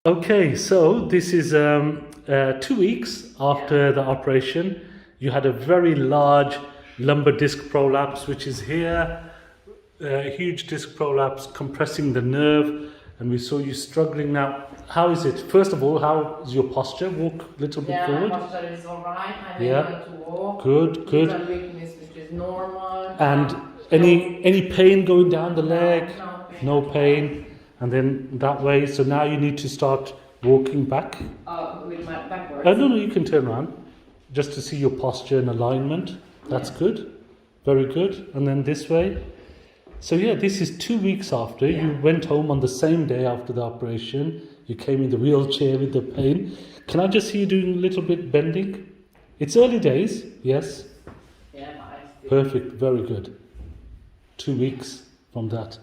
Okay, so this is 2 weeks after the operation. You had a very large lumbar disc prolapse, which is here, a huge disc prolapse compressing the nerve, and we saw you struggling. Now, how is it? First of all, how is your posture? Walk a little bit forward. Yeah, my posture is alright. I'm able to walk. Good, good. Even weakness, which is normal. And any pain going down the leg? No pain. And then that way, so now you need to start walking back. With my backwards. No, you can turn around just to see your posture and alignment. That's good. Very good. And then this way. So yeah, this is 2 weeks after. Yeah. You went home on the same day after the operation. You came in the wheelchair with the pain. Can I just see you doing a little bit bending? It's early days, yes? Yeah, nice. Perfect, very good. 2 weeks from that.